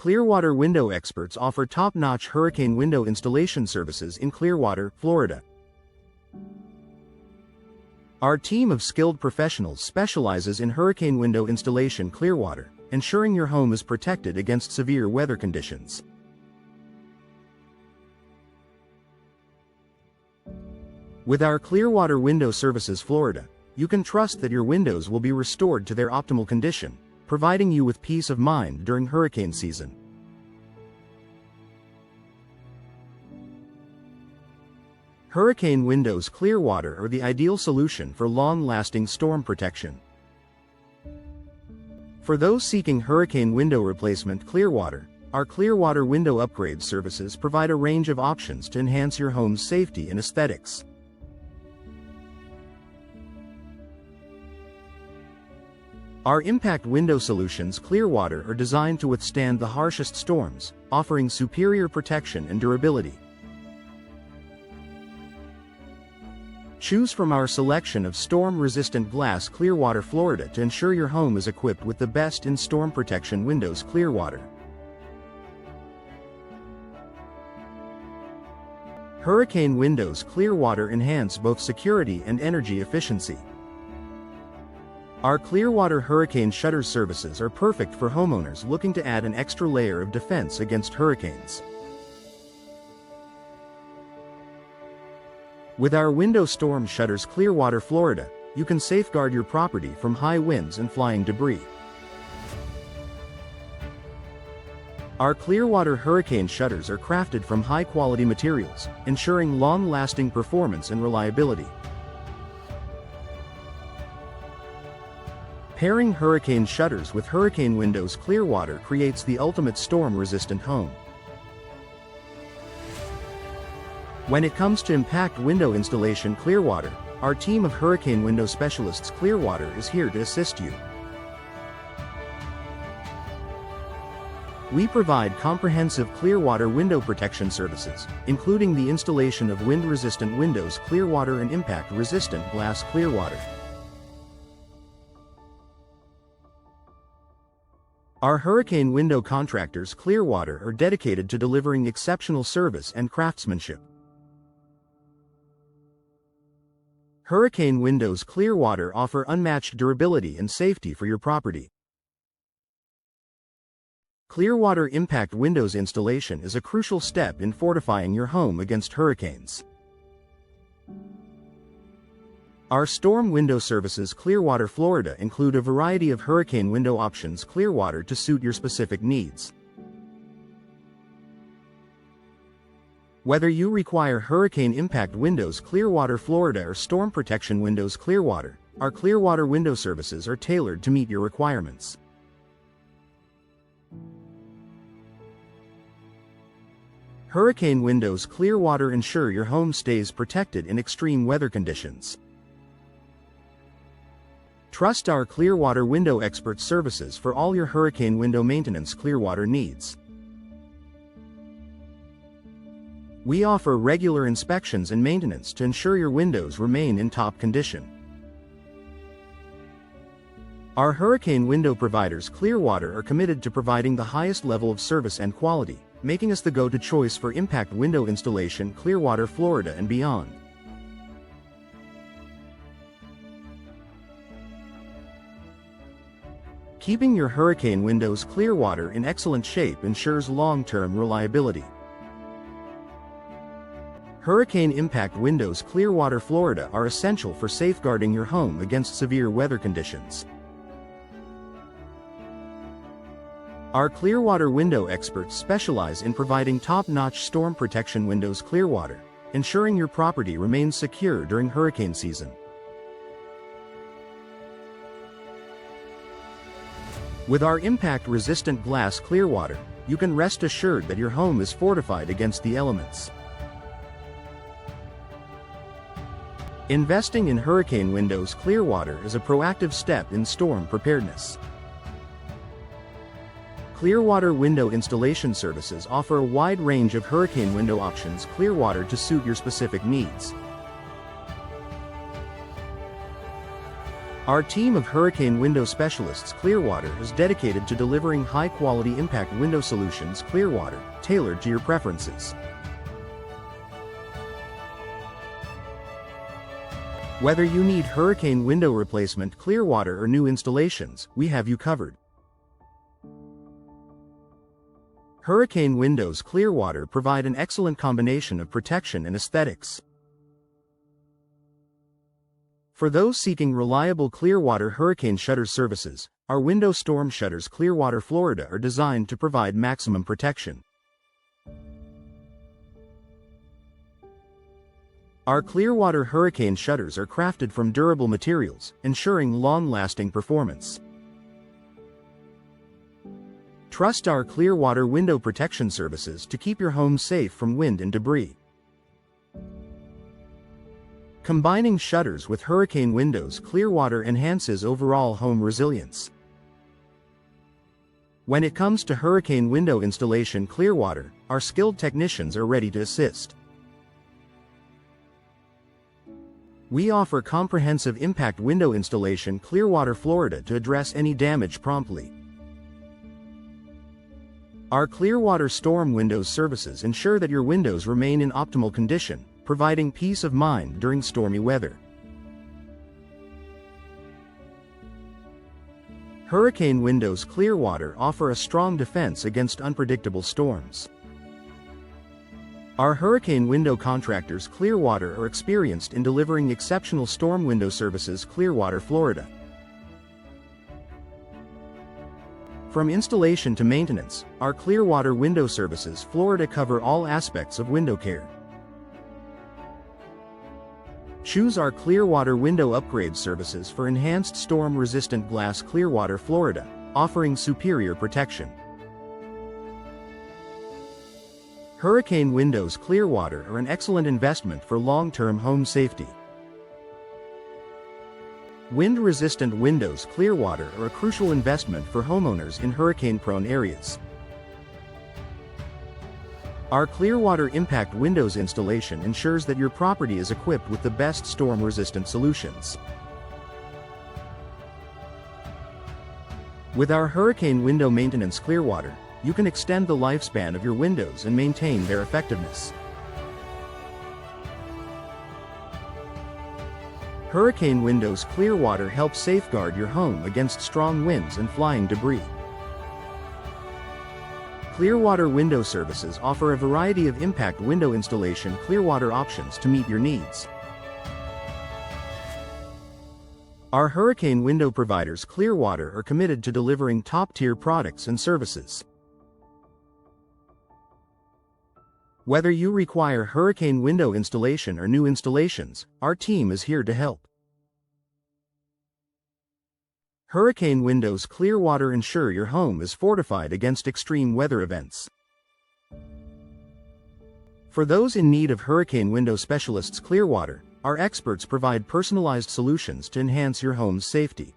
Clearwater window experts offer top-notch hurricane window installation services in Clearwater, Florida. Our team of skilled professionals specializes in hurricane window installation Clearwater, ensuring your home is protected against severe weather conditions. With our Clearwater Window Services Florida, you can trust that your windows will be restored to their optimal condition, providing you with peace of mind during hurricane season. Hurricane windows Clearwater are the ideal solution for long-lasting storm protection. For those seeking hurricane window replacement Clearwater, our Clearwater Window Upgrade services provide a range of options to enhance your home's safety and aesthetics. Our impact window solutions Clearwater are designed to withstand the harshest storms, offering superior protection and durability. Choose from our selection of storm-resistant glass Clearwater, Florida to ensure your home is equipped with the best in storm protection windows Clearwater. Hurricane windows Clearwater enhance both security and energy efficiency. Our Clearwater hurricane shutter services are perfect for homeowners looking to add an extra layer of defense against hurricanes. With our window storm shutters Clearwater, Florida, you can safeguard your property from high winds and flying debris. Our Clearwater hurricane shutters are crafted from high-quality materials, ensuring long-lasting performance and reliability. Pairing hurricane shutters with hurricane windows Clearwater creates the ultimate storm-resistant home. When it comes to impact window installation Clearwater, our team of hurricane window specialists Clearwater is here to assist you. We provide comprehensive Clearwater window protection services, including the installation of wind-resistant windows Clearwater and impact-resistant glass Clearwater. Our hurricane window contractors Clearwater are dedicated to delivering exceptional service and craftsmanship. Hurricane windows Clearwater offer unmatched durability and safety for your property. Clearwater impact windows installation is a crucial step in fortifying your home against hurricanes. Our storm window services Clearwater, Florida include a variety of hurricane window options Clearwater to suit your specific needs. Whether you require hurricane impact windows Clearwater, Florida or storm protection windows Clearwater, our Clearwater window services are tailored to meet your requirements. Hurricane windows Clearwater ensure your home stays protected in extreme weather conditions. Trust our Clearwater window expert services for all your hurricane window maintenance Clearwater needs. We offer regular inspections and maintenance to ensure your windows remain in top condition. Our hurricane window providers Clearwater are committed to providing the highest level of service and quality, making us the go-to choice for impact window installation Clearwater, Florida and beyond. Keeping your hurricane windows Clearwater in excellent shape ensures long-term reliability. Hurricane impact windows Clearwater, Florida are essential for safeguarding your home against severe weather conditions. Our Clearwater window experts specialize in providing top-notch storm protection windows Clearwater, ensuring your property remains secure during hurricane season. With our impact-resistant glass Clearwater, you can rest assured that your home is fortified against the elements. Investing in hurricane windows Clearwater is a proactive step in storm preparedness. Clearwater window installation services offer a wide range of hurricane window options Clearwater to suit your specific needs. Our team of hurricane window specialists Clearwater is dedicated to delivering high-quality impact window solutions. Clearwater, tailored to your preferences. Whether you need hurricane window replacement, Clearwater, or new installations, we have you covered. Hurricane windows Clearwater provide an excellent combination of protection and aesthetics. For those seeking reliable Clearwater hurricane shutter services, our window storm shutters Clearwater, Florida are designed to provide maximum protection. Our Clearwater hurricane shutters are crafted from durable materials, ensuring long-lasting performance. Trust our Clearwater window protection services to keep your home safe from wind and debris. Combining shutters with hurricane windows, Clearwater enhances overall home resilience. When it comes to hurricane window installation, Clearwater, our skilled technicians are ready to assist. We offer comprehensive impact window installation Clearwater, Florida to address any damage promptly. Our Clearwater storm windows services ensure that your windows remain in optimal condition, providing peace of mind during stormy weather. Hurricane windows Clearwater offer a strong defense against unpredictable storms. Our hurricane window contractors Clearwater are experienced in delivering exceptional storm window services. Clearwater, Florida. From installation to maintenance, our Clearwater window services Florida cover all aspects of window care. Choose our Clearwater window upgrade services for enhanced storm-resistant glass. Clearwater, Florida, offering superior protection. Hurricane windows Clearwater are an excellent investment for long-term home safety. Wind-resistant windows Clearwater are a crucial investment for homeowners in hurricane-prone areas. Our Clearwater impact windows installation ensures that your property is equipped with the best storm-resistant solutions. With our hurricane window maintenance Clearwater, you can extend the lifespan of your windows and maintain their effectiveness. Hurricane windows Clearwater help safeguard your home against strong winds and flying debris. Clearwater window services offer a variety of impact window installation Clearwater options to meet your needs. Our hurricane window providers Clearwater are committed to delivering top-tier products and services. Whether you require hurricane window installation or new installations, our team is here to help. Hurricane windows Clearwater ensure your home is fortified against extreme weather events. For those in need of hurricane window specialists Clearwater, our experts provide personalized solutions to enhance your home's safety.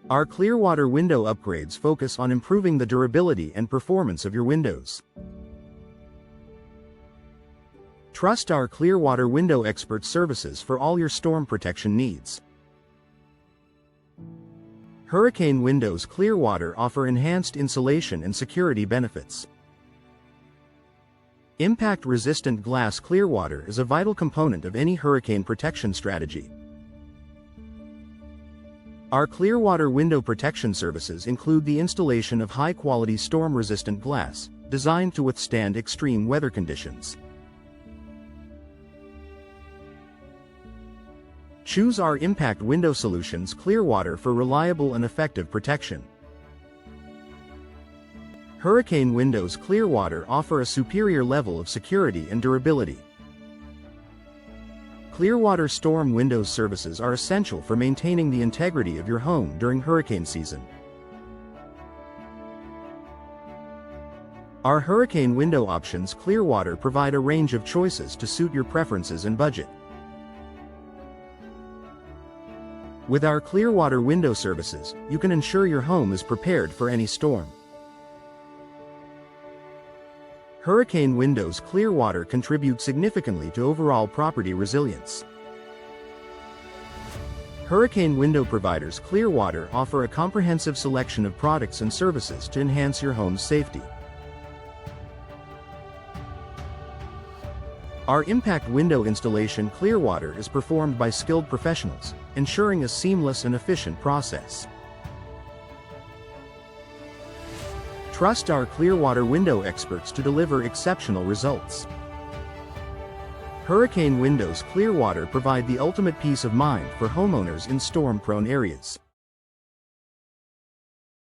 Our Clearwater window upgrades focus on improving the durability and performance of your windows. Trust our Clearwater window expert services for all your storm protection needs. Hurricane windows Clearwater offer enhanced insulation and security benefits. Impact-resistant glass Clearwater is a vital component of any hurricane protection strategy. Our Clearwater window protection services include the installation of high-quality storm-resistant glass, designed to withstand extreme weather conditions. Choose our impact window solutions Clearwater for reliable and effective protection. Hurricane windows Clearwater offer a superior level of security and durability. Clearwater storm windows services are essential for maintaining the integrity of your home during hurricane season. Our hurricane window options Clearwater provide a range of choices to suit your preferences and budget. With our Clearwater window services, you can ensure your home is prepared for any storm. Hurricane windows Clearwater contribute significantly to overall property resilience. Hurricane window providers Clearwater offer a comprehensive selection of products and services to enhance your home's safety. Our impact window installation Clearwater is performed by skilled professionals, ensuring a seamless and efficient process. Trust our Clearwater window experts to deliver exceptional results. Hurricane windows Clearwater provide the ultimate peace of mind for homeowners in storm-prone areas.